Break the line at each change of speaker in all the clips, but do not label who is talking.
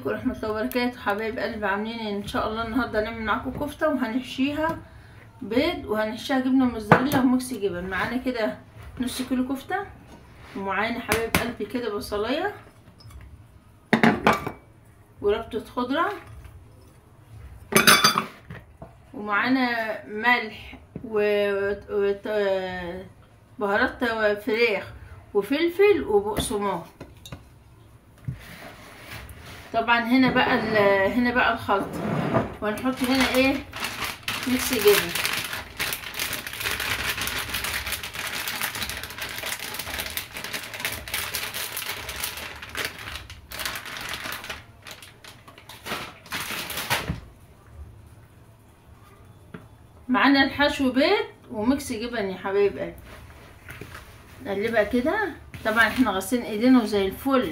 ورحمة الله وبركاته. حبايب قلبي عاملين ان شاء الله النهارده هنعمل معاكم كفته وهنحشيها بيض وهنحشيها جبنه موزاريلا وميكس جبن. معانا كده نص كيلو كفته، ومعانا حبايب قلبي كده بصلايه وربطه خضره، ومعانا ملح وبهارات فراخ وفلفل وبقسماط. طبعا هنا بقى الخلطه، وهنحط هنا ايه ميكس جبن. معانا الحشو بيض وميكس جبن يا حبايب قلبي. نقلبها كده. طبعا احنا غاسلين ايدينا وزي الفل.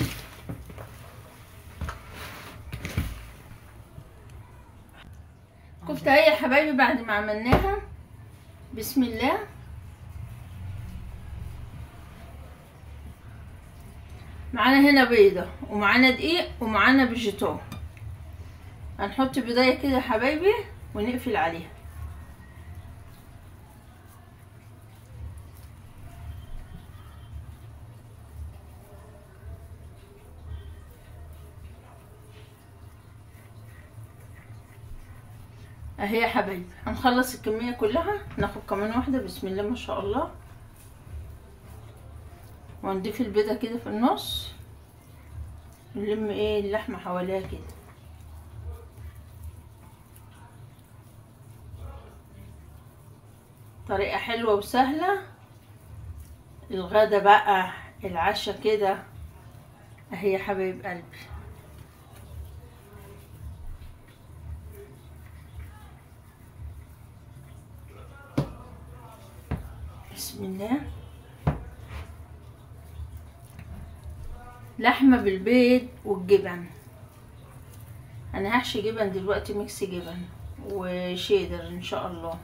كفته اهي يا حبايبي بعد ما عملناها. بسم الله. معانا هنا بيضه ومعانا دقيق ومعانا فيجيتار. هنحط بيضايه كده يا حبايبي ونقفل عليها. اهي يا حبايبي هنخلص الكميه كلها، ناخد كمان واحده. بسم الله ما شاء الله. ونضيف البيضه كده في النص، نلم ايه اللحمه حواليها كده. طريقه حلوه وسهله الغدا بقى العشاء كده. اهي يا حبايب قلبي. بسم الله. لحمه بالبيض والجبن. انا هحشي جبن دلوقتي، ميكس جبن وشيدر ان شاء الله.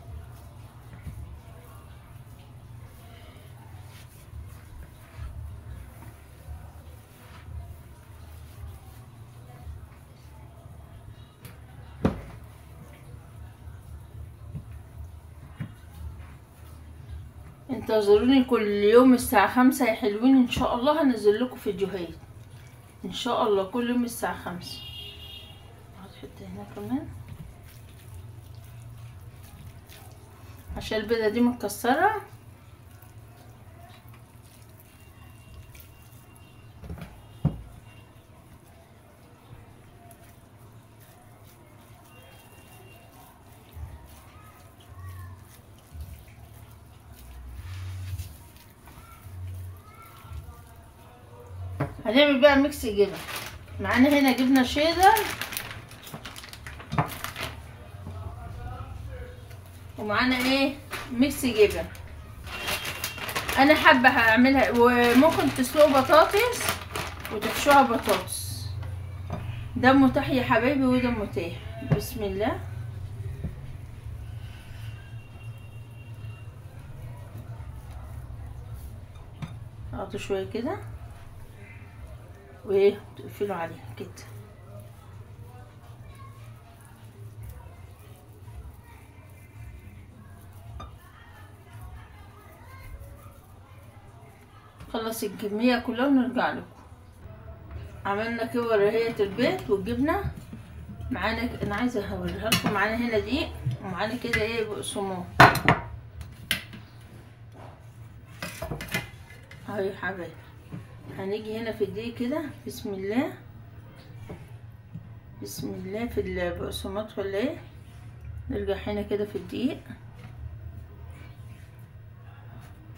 انتظروني كل يوم الساعة 5 يا حلوين، ان شاء الله هنزل لكم فيديوهات ان شاء الله كل يوم الساعة 5. هحط هنا كمان عشان البيضة دي متكسرة. هنعمل بقى ميكس جبن. معانا هنا جبنه شيدر ومعانا ايه ميكس جبن. انا حابه هعملها، وممكن تسلقوا بطاطس وتحشوها بطاطس، ده متاح يا حبايبي وده متاح. بسم الله. احطوا شويه كده وايه تقفلوا عليها كده. خلص الكميه كلها ونرجع لكم. عملنا كور رهية البيض والجبنه. معانا انا عايزه اوريها لكم. معانا هنا دقيق ومعانا كده ايه بقسماط اهو يا حبايبي. هنيجي هنا في الدقيق كده. بسم الله بسم الله. في البقسماط ولا ايه. نرجع هنا كده في الدقيق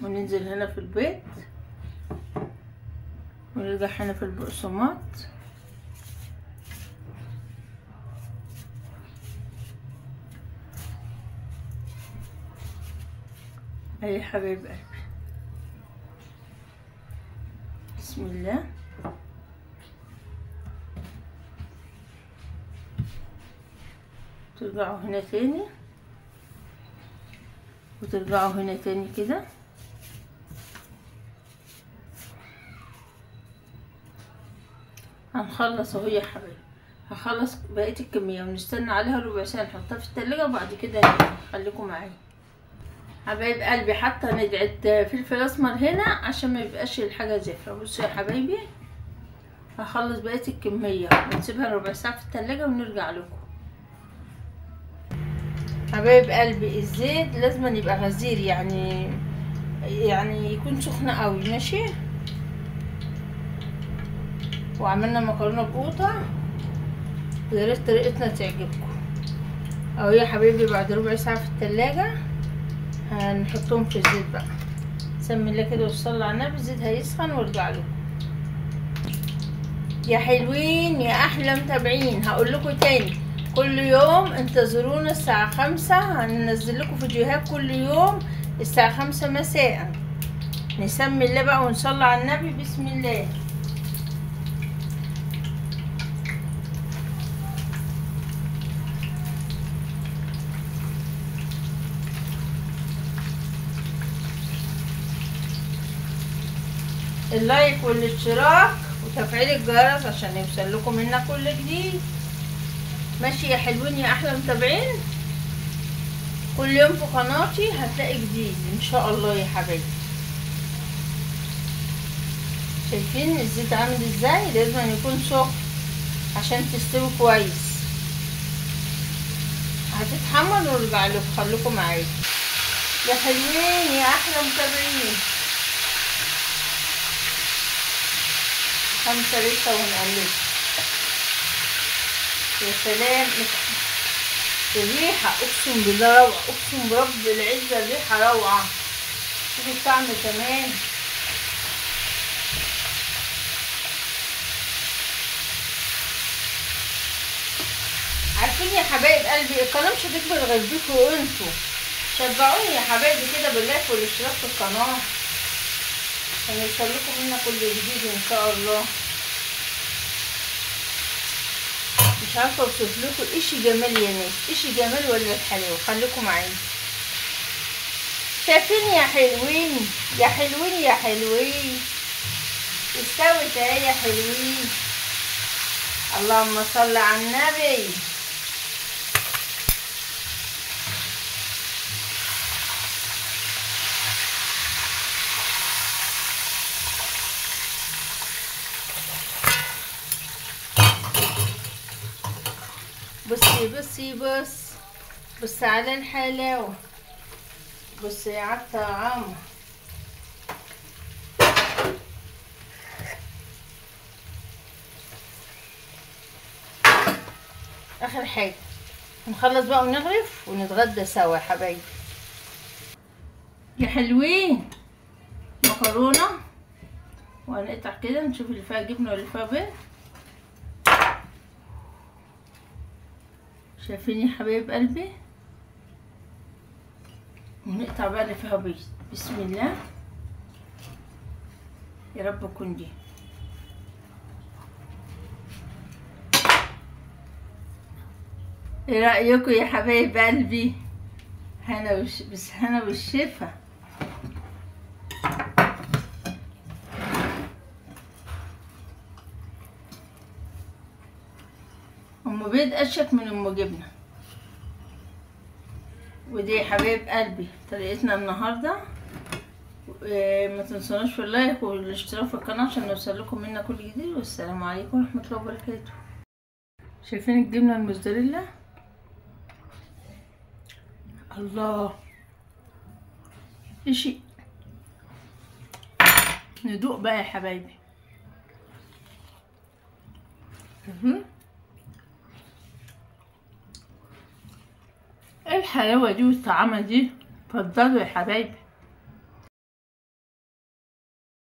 وننزل هنا في البيض ونرجع هنا في البقسماط. اهي حبايب قلبي. بسم الله. ترجعوا هنا تاني وترجعوا هنا تاني كده. هنخلص اهو يا حبايبي. هخلص بقية الكمية ونستنى عليها ربع ساعة نحطها في التلاجة وبعد كده خليكم معايا حبايب قلبي. حاطة ندعة فلفل اسمر هنا عشان ما يبقاش الحاجة زفرة. بصوا يا حبايبي هخلص بقية الكمية ونسيبها ربع ساعة في التلاجة ونرجع لكم. حبايب قلبي الزيت لازم يبقى غزير، يعني يكون سخن قوي ماشي. وعملنا مكرونه بقوطه، يا ريت طريقتنا تعجبكم. اهو يا حبايبي بعد ربع ساعه في التلاجة هنحطهم في الزيت بقى. سمي الله كده وصلي على النبي، الزيت هيسخن وارجع لكم. يا حلوين يا احلى متابعين، هقول لكم تاني كل يوم انتظرونا الساعة 5 هننزل لكم فيديوهات كل يوم الساعة 5 مساء. نسمي الله بقى ونصلي على النبي. بسم الله. اللايك والاشتراك وتفعيل الجرس عشان يوصل لكم منا كل جديد. ماشي يا حلوين يا احلى متابعين، كل يوم في قناتي هتلاقي جديد ان شاء الله يا حبايبي. شايفين الزيت عامل ازاي؟ لازم يكون سخن عشان تستوي كويس. هتتحمر ونرجع لكم، خليكم معايا يا حلوين يا احلى متابعين. 5 لسه ونقلب. يا سلام الريحة، اقسم بالله روعة، اقسم برب العزة الريحة روعة. شوفوا الطعم كمان. عارفين يا حبايب قلبي القناة مش هتكبر غير بيكوا وانتوا. شجعوني يا حبايبي كده باللايك والاشتراك في القناة عشان يوصلكم منا كل جديد ان شاء الله. مش عارفه اوصف لكم ايش جمال يا ناس، ايش جمال ولا الحلاوه. خليكم معايا. شايفين يا حلوين يا حلوين يا حلوين استوت اهي يا حلوين. اللهم صل على النبي. بص على الحلاوة، بص على الطعام. اخر حاجة نخلص بقى ونغرف ونتغدى سوا يا حبايبي. يا حلوين مكرونة وهنقطع كده نشوف اللي فيها جبنة واللي فيها بيض. شايفين يا حبايب قلبي؟ ونقطع بقى اللي فيها بيض. بسم الله. يا رب تكون دي. ايه رأيكم يا حبايب قلبي؟ بس هنا والشفا. ام بيض اشك من ام جبنه. ودي يا حبايب قلبي طريقتنا النهارده. ما تنسوناش في اللايك والاشتراك في القناه عشان نوصل لكم منا كل جديد. والسلام عليكم ورحمه الله وبركاته. شايفين الجبنه الموزاريلا؟ الله اشي. ندوق بقى يا حبايبي. ايه الحلاوه دي والطعامه دي؟ اتفضلوا يا حبايبي.